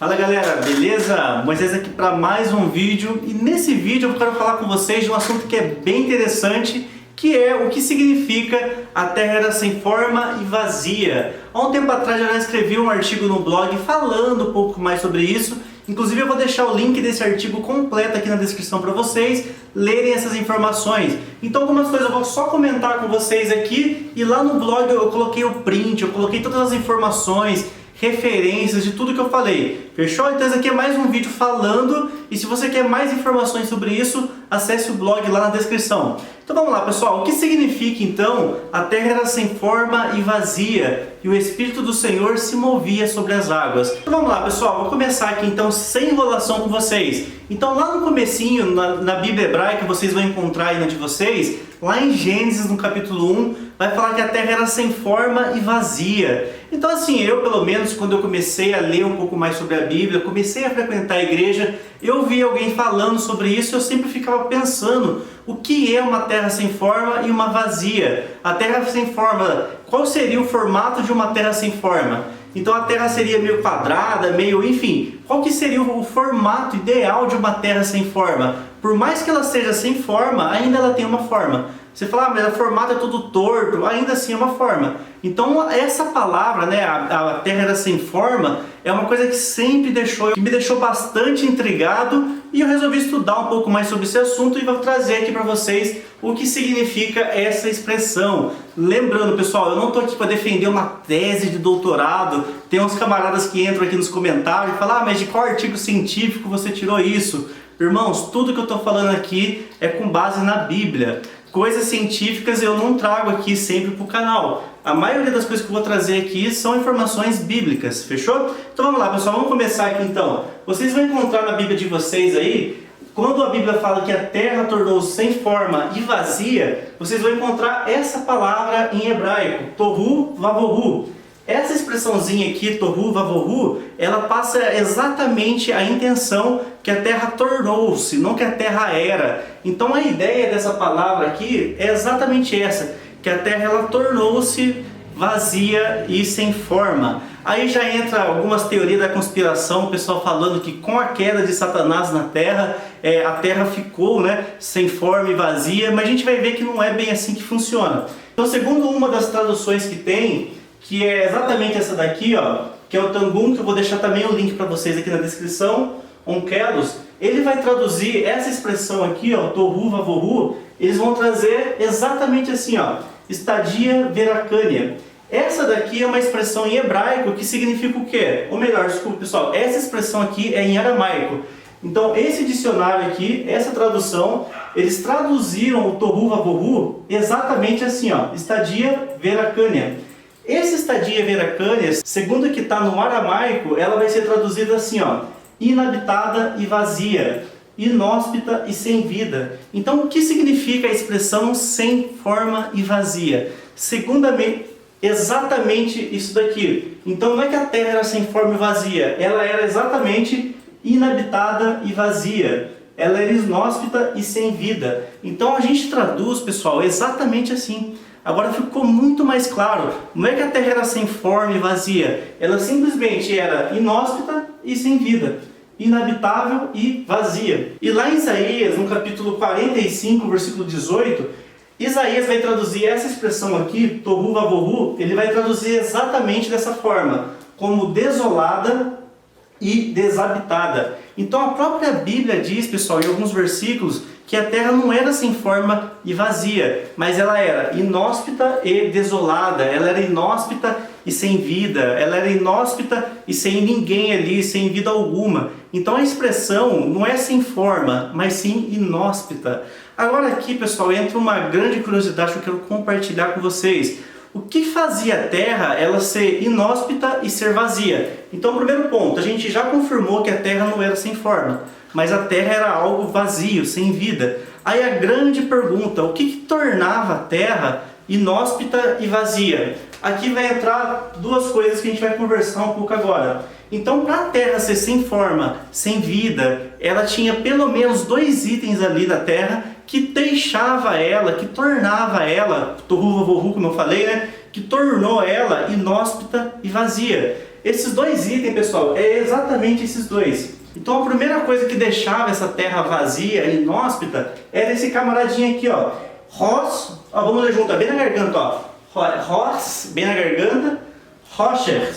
Fala galera, beleza? Moisés aqui para mais um vídeo e nesse vídeo eu quero falar com vocês de um assunto que é bem interessante, que é o que significa a terra era sem forma e vazia. Há um tempo atrás eu já escrevi um artigo no blog falando um pouco mais sobre isso. Inclusive eu vou deixar o link desse artigo completo aqui na descrição para vocês lerem essas informações. Então algumas coisas eu vou só comentar com vocês aqui e lá no blog eu coloquei o print, eu coloquei todas as informações, referências de tudo que eu falei. Fechou? Então esse aqui é mais um vídeo falando e se você quer mais informações sobre isso, acesse o blog lá na descrição. Então vamos lá pessoal, o que significa então a terra era sem forma e vazia e o Espírito do Senhor se movia sobre as águas? Então vamos lá pessoal, vou começar aqui então sem enrolação com vocês. Então lá no comecinho, na Bíblia hebraica, vocês vão encontrar aí na de vocês, lá em Gênesis no capítulo 1, vai falar que a terra era sem forma e vazia. Então assim, eu pelo menos quando eu comecei a ler um pouco mais sobre a Bíblia, comecei a frequentar a igreja, eu vi alguém falando sobre isso, eu sempre ficava pensando o que é uma terra sem forma e uma vazia. A terra sem forma, qual seria o formato de uma terra sem forma? Então a terra seria meio quadrada, meio, enfim, qual que seria o formato ideal de uma terra sem forma? Por mais que ela seja sem forma, ainda ela tem uma forma. Você fala, mas o formato é todo torto, ainda assim é uma forma. Então essa palavra, né, a terra era sem forma, é uma coisa que sempre me deixou bastante intrigado e eu resolvi estudar um pouco mais sobre esse assunto e vou trazer aqui para vocês o que significa essa expressão. Lembrando pessoal, eu não estou aqui para defender uma tese de doutorado, tem uns camaradas que entram aqui nos comentários e falam, mas de qual artigo científico você tirou isso? Irmãos, tudo que eu estou falando aqui é com base na Bíblia. Coisas científicas eu não trago aqui sempre para o canal. A maioria das coisas que eu vou trazer aqui são informações bíblicas, fechou? Então vamos lá pessoal, vamos começar aqui então. Vocês vão encontrar na Bíblia de vocês aí, quando a Bíblia fala que a terra tornou-se sem forma e vazia, vocês vão encontrar essa palavra em hebraico, tohu vavohu. Essa expressãozinha aqui, tohu vavohu, ela passa exatamente a intenção que a terra tornou-se, não que a terra era. Então a ideia dessa palavra aqui é exatamente essa, que a terra ela tornou-se vazia e sem forma. Aí já entra algumas teorias da conspiração, o pessoal falando que com a queda de Satanás na terra, a terra ficou, né, sem forma e vazia, mas a gente vai ver que não é bem assim que funciona. Então segundo uma das traduções que tem, que é exatamente essa daqui, ó, que é o Tangun, que eu vou deixar também o link para vocês aqui na descrição, Onkelos, ele vai traduzir essa expressão aqui, ó, tohu vavohu, eles vão trazer exatamente assim, ó, estadia veracânia. Essa daqui é uma expressão em hebraico que significa o quê? Ou melhor, desculpa pessoal, essa expressão aqui é em aramaico. Então esse dicionário aqui, essa tradução, eles traduziram o tohu vavohu exatamente assim, ó, estadia veracânia. Essa estadia veracânia, segundo o que está no aramaico, ela vai ser traduzida assim, ó, inabitada e vazia, inóspita e sem vida. Então o que significa a expressão sem forma e vazia? Segundamente, exatamente isso daqui. Então não é que a terra era sem forma e vazia, ela era exatamente inabitada e vazia. Ela era inóspita e sem vida. Então a gente traduz, pessoal, exatamente assim. Agora ficou muito mais claro. Não é que a terra era sem forma e vazia. Ela simplesmente era inóspita e sem vida. Inabitável e vazia. E lá em Isaías, no capítulo 45, versículo 18, Isaías vai traduzir essa expressão aqui, tohu vavohu, ele vai traduzir exatamente dessa forma, como desolada e desabitada. Então a própria Bíblia diz, pessoal, em alguns versículos, que a terra não era sem forma e vazia, mas ela era inóspita e desolada, ela era inóspita e sem vida, ela era inóspita e sem ninguém ali, sem vida alguma. Então a expressão não é sem forma, mas sim inóspita. Agora aqui, pessoal, entra uma grande curiosidade que eu quero compartilhar com vocês. O que fazia a terra ela ser inóspita e ser vazia? Então, primeiro ponto, a gente já confirmou que a terra não era sem forma, mas a terra era algo vazio, sem vida. Aí a grande pergunta, o que tornava a terra inóspita e vazia? Aqui vai entrar duas coisas que a gente vai conversar um pouco agora. Então, para a terra ser sem forma, sem vida, ela tinha pelo menos dois itens ali da terra que deixava ela, que tornava ela, tohu vavohu, como eu falei, né? Que tornou ela inóspita e vazia. Esses dois itens, pessoal, é exatamente esses dois. Então a primeira coisa que deixava essa terra vazia e inóspita era esse camaradinho aqui, ó. Ros, ó, vamos ler junto, bem na garganta, ó. Ros, bem na garganta, Rocher.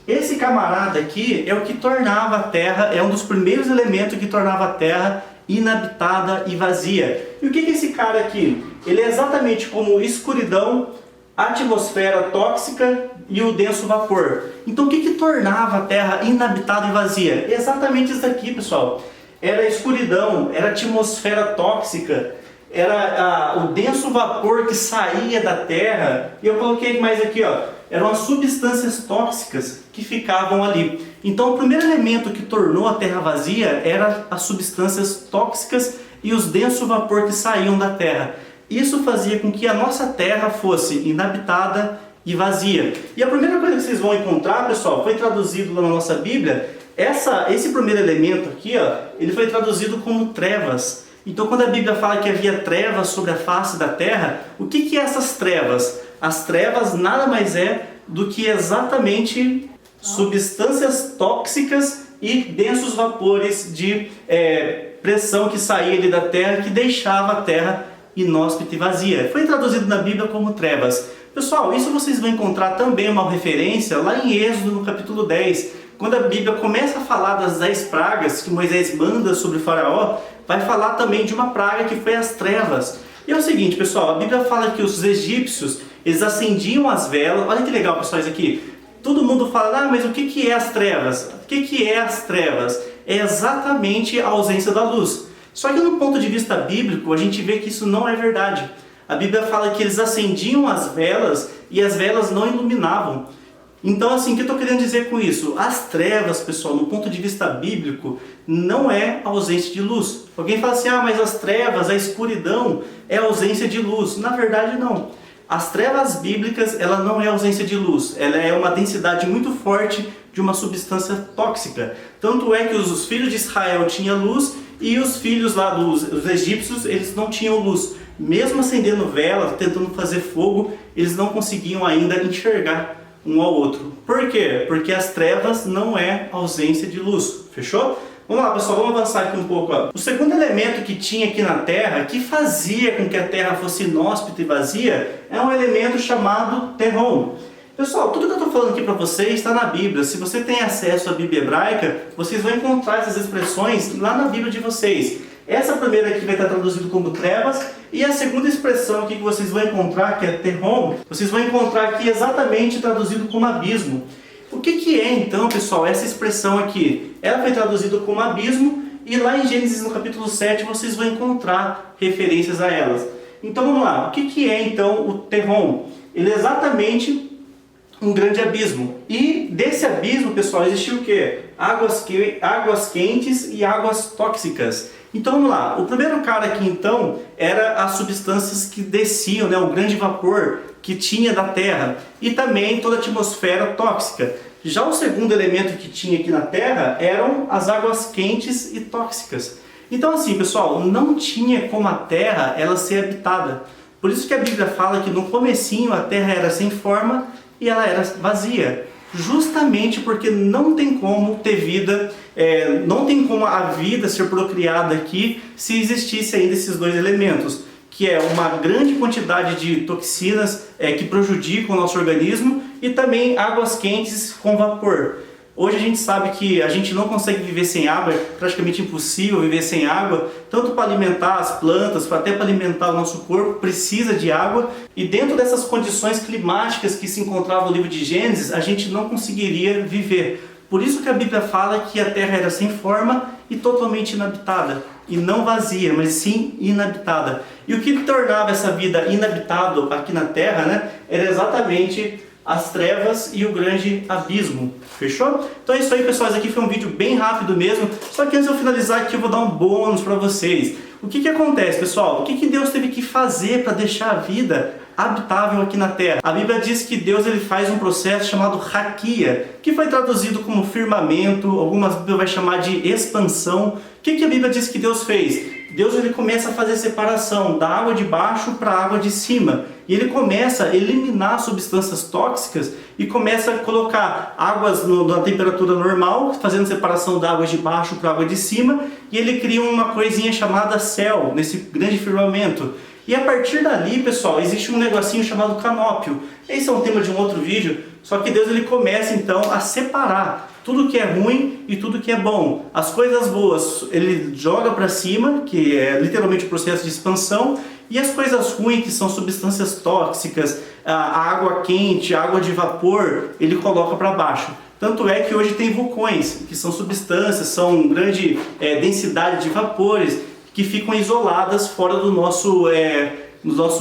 Esse camarada aqui é o que tornava a terra, é um dos primeiros elementos que tornava a terra inabitada e vazia. E o que é esse cara aqui? Ele é exatamente como escuridão, atmosfera tóxica e o denso vapor. Então o que tornava a terra inabitada e vazia? Exatamente isso aqui, pessoal. Era a escuridão, era a atmosfera tóxica, era o denso vapor que saía da terra. E eu coloquei mais aqui, ó, eram as substâncias tóxicas que ficavam ali. Então o primeiro elemento que tornou a terra vazia era as substâncias tóxicas e os denso vapor que saíam da terra. Isso fazia com que a nossa terra fosse inabitada e vazia. E a primeira coisa que vocês vão encontrar, pessoal, foi traduzido lá na nossa Bíblia, esse primeiro elemento aqui, ó, ele foi traduzido como trevas. Então quando a Bíblia fala que havia trevas sobre a face da terra, o que é essas trevas? As trevas nada mais é do que exatamente substâncias tóxicas e densos vapores de pressão que saía ali da terra, que deixava a terra inóspita e vazia. Foi traduzido na Bíblia como trevas. Pessoal, isso vocês vão encontrar também uma referência lá em Êxodo, no capítulo 10. Quando a Bíblia começa a falar das 10 pragas que Moisés manda sobre o faraó, vai falar também de uma praga que foi as trevas. E é o seguinte, pessoal, a Bíblia fala que os egípcios, eles acendiam as velas. Olha que legal, pessoal, isso aqui. Todo mundo fala, mas o que é as trevas? O que é as trevas? É exatamente a ausência da luz. Só que no ponto de vista bíblico, a gente vê que isso não é verdade. A Bíblia fala que eles acendiam as velas e as velas não iluminavam. Então, assim, o que eu estou querendo dizer com isso? As trevas, pessoal, no ponto de vista bíblico, não é ausência de luz. Alguém fala assim, mas as trevas, a escuridão é ausência de luz. Na verdade, não. As trevas bíblicas, ela não é ausência de luz. Ela é uma densidade muito forte de uma substância tóxica. Tanto é que os filhos de Israel tinham luz e os filhos lá dos egípcios, eles não tinham luz. Mesmo acendendo vela, tentando fazer fogo, eles não conseguiam ainda enxergar um ao outro. Por quê? Porque as trevas não é ausência de luz. Fechou? Vamos lá, pessoal, vamos avançar aqui um pouco. Ó. O segundo elemento que tinha aqui na Terra, que fazia com que a Terra fosse inóspita e vazia, é um elemento chamado terrom. Pessoal, tudo que eu estou falando aqui para vocês está na Bíblia. Se você tem acesso à Bíblia hebraica, vocês vão encontrar essas expressões lá na Bíblia de vocês. Essa primeira aqui vai estar traduzida como trevas, e a segunda expressão aqui que vocês vão encontrar, que é terrom, vocês vão encontrar aqui exatamente traduzido como abismo. O que é então, pessoal, essa expressão aqui? Ela foi traduzida como abismo, e lá em Gênesis no capítulo 7 vocês vão encontrar referências a elas. Então vamos lá, o que é então o terrom? Ele é exatamente um grande abismo. E desse abismo, pessoal, existiu o quê? Águas quentes e águas tóxicas. Então vamos lá, o primeiro cara aqui então era as substâncias que desciam, né, o grande vapor que tinha da Terra e também toda a atmosfera tóxica. Já o segundo elemento que tinha aqui na Terra eram as águas quentes e tóxicas. Então assim, pessoal, não tinha como a Terra ela ser habitada. Por isso que a Bíblia fala que no comecinho a Terra era sem forma e ela era vazia. Justamente porque não tem como ter vida, não tem como a vida ser procriada aqui se existisse ainda esses dois elementos, que é uma grande quantidade de toxinas que prejudicam o nosso organismo e também águas quentes com vapor. Hoje a gente sabe que a gente não consegue viver sem água, é praticamente impossível viver sem água, tanto para alimentar as plantas, até para alimentar o nosso corpo, precisa de água. E dentro dessas condições climáticas que se encontrava no livro de Gênesis, a gente não conseguiria viver. Por isso que a Bíblia fala que a terra era sem forma e totalmente inabitada. E não vazia, mas sim inabitada. E o que tornava essa vida inabitável aqui na terra, né, era exatamente as trevas e o grande abismo. Fechou? Então é isso aí, pessoal. Esse aqui foi um vídeo bem rápido mesmo. Só que antes de eu finalizar aqui, eu vou dar um bônus para vocês. O que acontece, pessoal? O que Deus teve que fazer para deixar a vida habitável aqui na Terra? A Bíblia diz que Deus ele faz um processo chamado raquia, que foi traduzido como firmamento, algumas Bíblias vai chamar de expansão. O que a Bíblia diz que Deus fez? Deus ele começa a fazer separação da água de baixo para a água de cima. E ele começa a eliminar substâncias tóxicas e começa a colocar águas na temperatura normal, fazendo separação da água de baixo para a água de cima. E ele cria uma coisinha chamada céu, nesse grande firmamento. E a partir dali, pessoal, existe um negocinho chamado canópio. Esse é um tema de um outro vídeo, só que Deus ele começa então a separar tudo que é ruim e tudo que é bom. As coisas boas ele joga para cima, que é literalmente o processo de expansão, e as coisas ruins, que são substâncias tóxicas, a água quente, a água de vapor, ele coloca para baixo. Tanto é que hoje tem vulcões, que são substâncias, são grande densidade de vapores, que ficam isoladas fora do nosso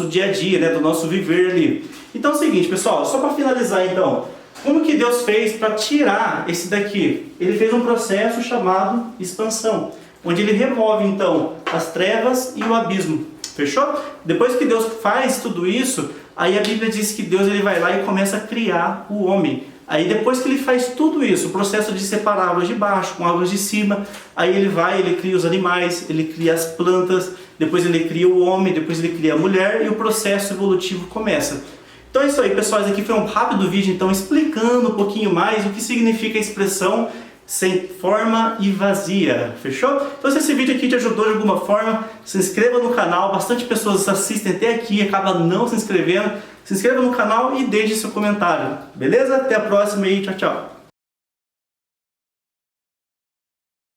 dia a dia, né, do nosso viver ali. Então é o seguinte, pessoal, só para finalizar então, como que Deus fez para tirar esse daqui? Ele fez um processo chamado expansão, onde ele remove então as trevas e o abismo. Fechou? Depois que Deus faz tudo isso, aí a Bíblia diz que Deus ele vai lá e começa a criar o homem. Aí depois que ele faz tudo isso, o processo de separar águas de baixo com águas de cima, aí ele cria os animais, ele cria as plantas, depois ele cria o homem, depois ele cria a mulher e o processo evolutivo começa. Então é isso aí, pessoal, esse aqui foi um rápido vídeo então explicando um pouquinho mais o que significa a expressão sem forma e vazia, fechou? Então se esse vídeo aqui te ajudou de alguma forma, se inscreva no canal, bastante pessoas assistem até aqui e acabam não se inscrevendo. Se inscreva no canal e deixe seu comentário, beleza? Até a próxima e tchau, tchau!